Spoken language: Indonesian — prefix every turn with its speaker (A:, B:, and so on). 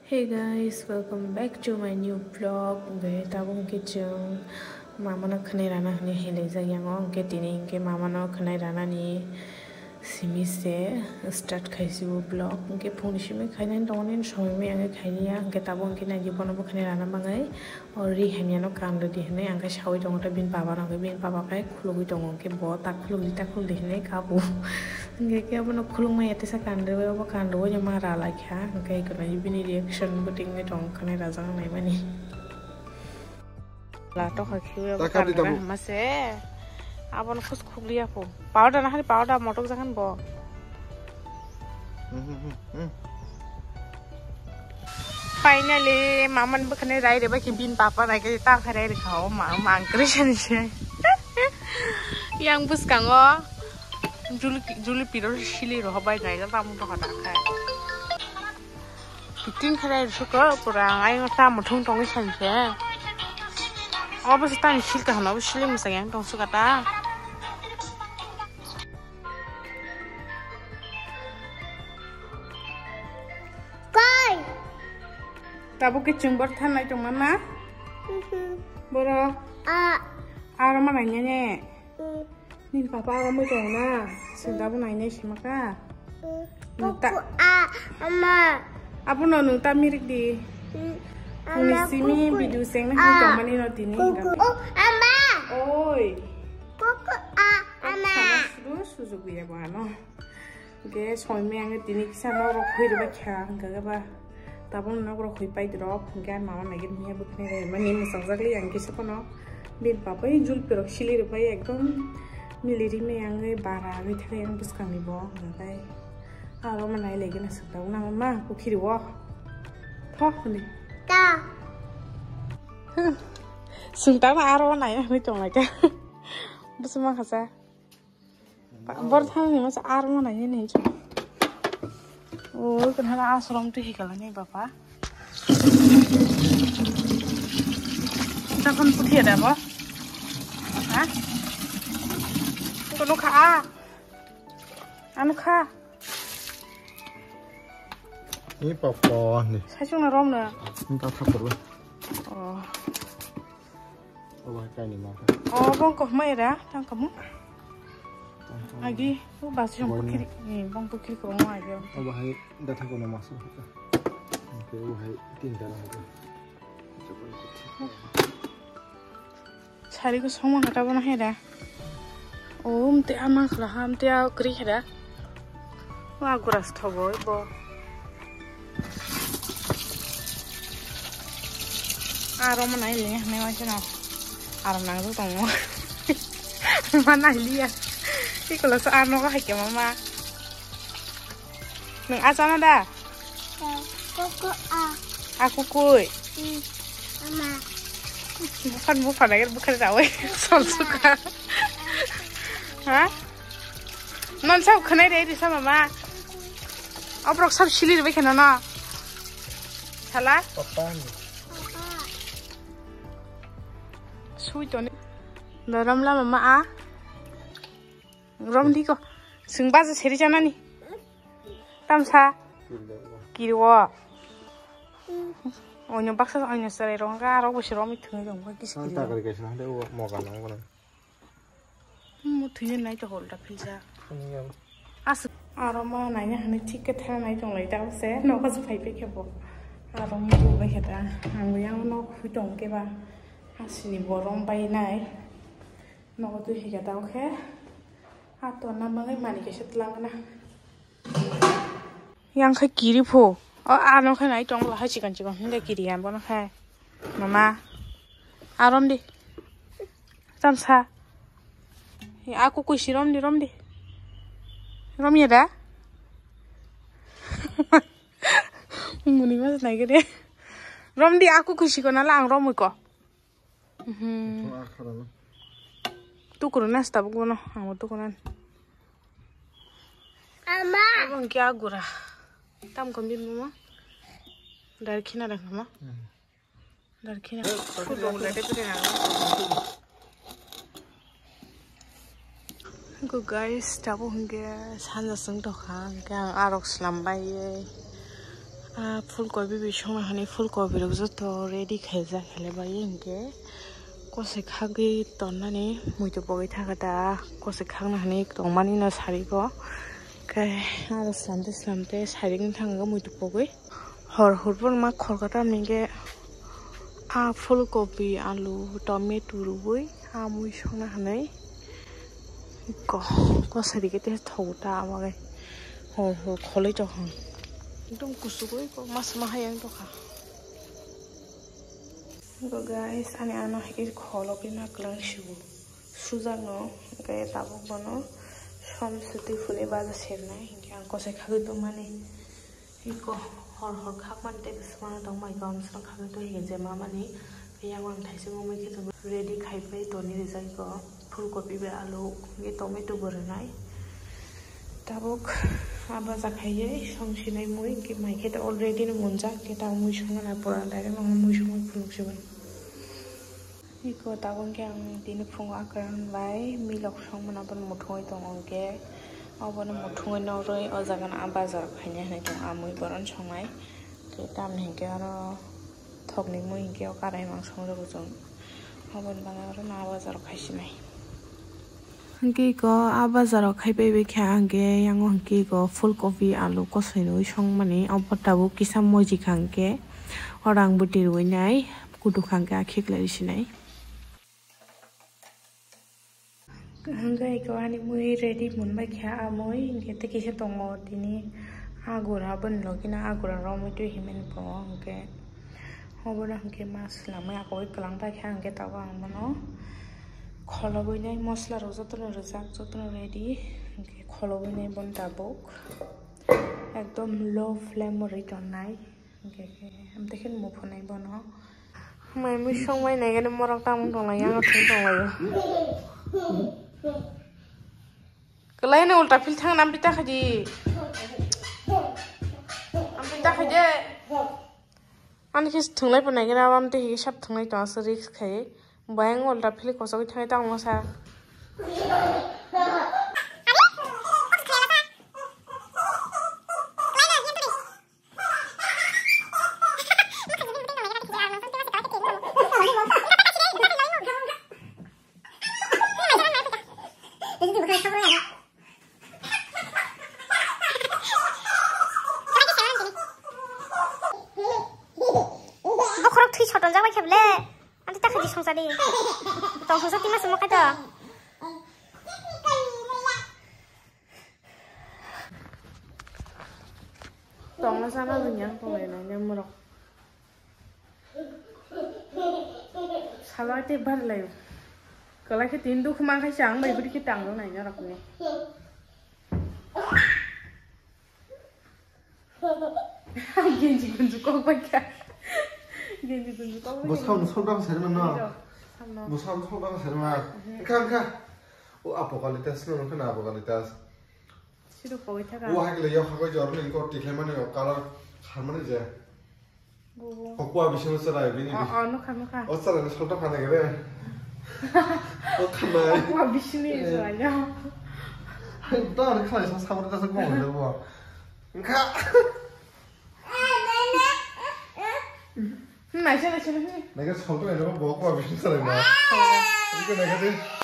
A: Hey guys, welcome back to my new vlog. Ge tabung kitchen. Mama na khnai rana hne hele jayang ke tini ke mama na khnai rana ni simi se start khaisiu vlog ke phone simi khaina donin soy me ang khainiya ke tabung ke na jibon bo khnai rana bangai or ri hanya no kan di hne ang ka sawi dong ta bin baba na ke bin baba kai khulugi dong ke bo ta khulugi di hne ka bu ke abo no khulung mai ate sa kan de bo kan do nya ma ra la kha ke ko na bini reaction buting ne dong khnai ra jang nai mani la to kha khiu ba kan ma se abon khus khugli apo powder na khali powder motok jangan bo finally maman bukhane rai de ba ki bin papa nai ke ta khare ri khao ma mang krishan che yang bus kango juli piro shili ro bai nai ga tamu to khata khai pitin khare ri ko pura ai ta muthung tong san che obas tan shil ka hana shili musang tong su kata Tabu ke cumber tanah cuma mana? Boro. Ara mana nyanyi? Nih papa kamu cuma. Sudah pun nanya sih maka. Nuta. Mama. Apa nuta mirip di? Sini video seng nih cuma nih notini. Oh, Mama. Oi. Koko Mama. Terus susu biar mana? Oke, soalnya yang tini kisah noro kiri baca enggak apa. Tabon na bro khoi pai drop gan mama nagin niya bukne re mani musangzakli yang kisa kono bin papa i jul pero shili re pai ekdom miliri me yang bara ri thare yang buskang ni bo ngai aro manai legi na sakta na mama ku khiri wo tho ni ta sungta na aro nai ni tong la ka busma khasa bor thang ni mas aro nai ni chu Oh, kenapa asram tuh hikalannya bapak? Kita kan putih ada apa? Hah? Anu kah? Anu kah?
B: Ini papa nih.
A: Saya cuma rom nih.
B: Ini papa terus.
A: Oh.
B: Oh, kayak ini mah.
A: Oh, bang kok mai dah? Tang kamu? Lagi, tuh bahasa yang putih nih, bang putih kau mau aja.
B: Oh, bahaya, datang ke rumah masuk. Oke, bahaya tinggal aja.
A: Cari ke semua kata mana heda? Oh, mesti amak lah, mesti aku kiri heda. Wah, aku rasa tahu ibu. Aroma naik ni, ni macam apa? Aroma nang tu tahu. Mana lihat? Ini kalau soal no kah mama? Neng asal ada?
C: Koko
A: Aku kui.
C: Mama.
A: Bukan lagi bukan tahu. Soal suka. Hah? Non sab kena deh di sama mama. Obrok sab shili lebih kena na. Salah?
B: Papa nih.
A: Sui tu ni. Dalam lah mama Rom di ko. Sing baza seri jana ni. Tamsa. Kirwa. Oh nyom paksa anya sare rong ka ro bosi rom itu ngong ka kis kiri.
B: Tak kerja sih, ada mau kan mau kan.
A: Mu thuyen nai to hol da pizza.
B: Ini yang.
A: As aroma nai nya hani ticket ha nai tong lai ta se no ka su phai pe ke bo. Arom bu ba kheta. Ang yang no khu tong ke ba. Asini borom bai nai. No tu hi ka ta ke. Atau nama ngai mani ke setelah na. Yang ke kiri po. Oh, anu kan naik tong lah cikan hendak kiri yang mana kai. Mama. Arom di. Tamsa. Ya aku kuisi rom di. Rom ya dah. Muni mas naik deh. Rom di aku kuisi kau nala ang rom ko. Tu kuruna setabu kono, amo tu konan.
C: Mama.
A: Abang kya gura? Tam kambi mama. Dari kina dah mama. Dari kina. Dong lagi tu dia. Go guys, tabu hingga sana seng doh kan, kaya arok selambai. ফুলকবি বিছং হানি ফুলকবি রুজো তো রেডি খাইজা খেলে বাই ইনকে কসে খাগি তন্নানি মুইতো বগি থাকাটা কসে খাগনা হানি তংমানি না সারিগো কে আর সামতে সারিগin থাঙ্গা মুইতো বগি হর হরবন মা খরকাটা মিগে ফুলকবি আলু টমেটো রুবই মুই সংনা হানি কসে দিকে তে থৌটা আমাগে hor khole jahang एकदम kusugoi ko mas mahayang to ka go guys ani ano hiki kholo pina klang sujano ga tabuk bono somsuti fule baza sernai hingi anko se khagi to mane iko hor khak man te bismana dong mai gam sang khagi to hige je ma mane yang wang thaise mo mai ke ready khai pai to ni result ko ফুলকপি be alu ge tomato boranai tabuk aba zakhaye songsinai moi ke mai kheta already no monja keta moi songa na pora dare no moi songa phuluk seban iko tabung ke ang tin phung akran bai milok song mana ban muthoi tong ke obon muthoi no roi o jagan aba jar khaine hne tong amoi boron songai ke tam ne ke aro thokni moi ke karai mang song ro jong obon bana ro na aba jar khaisinai hangke ko abazaro khaibai be kha hangke yang hangke ko ফুলকপি আলু kosai roi song mani obotabu kisam moji khangke orang buti roi nai kudu khangke akhiklai sinai hangke ko ani mui ready monbai kha amoi gete kise tongo tini agura bon logina agura romoi tu himen po hangke obora hangke mas lamai akoi klang ta kha hangke tawa angmano খলবই নাই মশলা যতন রজাক যতন রেডি খলবই নাই বন tabuk একদম লো flame written নাই আম দেখেন মুফনাই বন মাই মুই সংমাই নাই গনে মরক তাম দলাই আং থং দলাই কলাই না উল্টা ফিল থাং নাম পিতা খাজি আম পিতা খাজে আনি কিস থংলাই পনাই গনা আম তে হিসাব থংলাই তো আস রিস্ক খাই bayang ulta phili kosok thai tang mo sa
C: Bakhorok thui choton jabai kheble Anti tak haji songsa deh. Tong songsa timas semua kata.
A: tong na sana dunya tong na nyamrok. Salate bar layo. Kalau kita tindu kemang kai sang, bayi beri kita tanggung nanya rak ni. Genji kunjuk kau pakai.
B: 무서운 소리가 세르나 무서운 소리가 세르나 칸칸 오 아포칼리타스는 그 아포칼리타스
A: 시도 보이 타가
B: 오 하길래 여 하고 저는 이거 디클만에 깔아 할머니 이제 거꾸와 비시는 쓰라 여기니
A: 노카
B: 어쩌라는 소리가 하네 그래 어 칸나
A: 거꾸와 비시니 저 아니야
B: 나는 칸에서 사고를 다서 먹는데 뭐 카
A: 마셔라
B: 내가 처음에 이러고 먹고 와 미친 사람이야. 이거 내가 돼.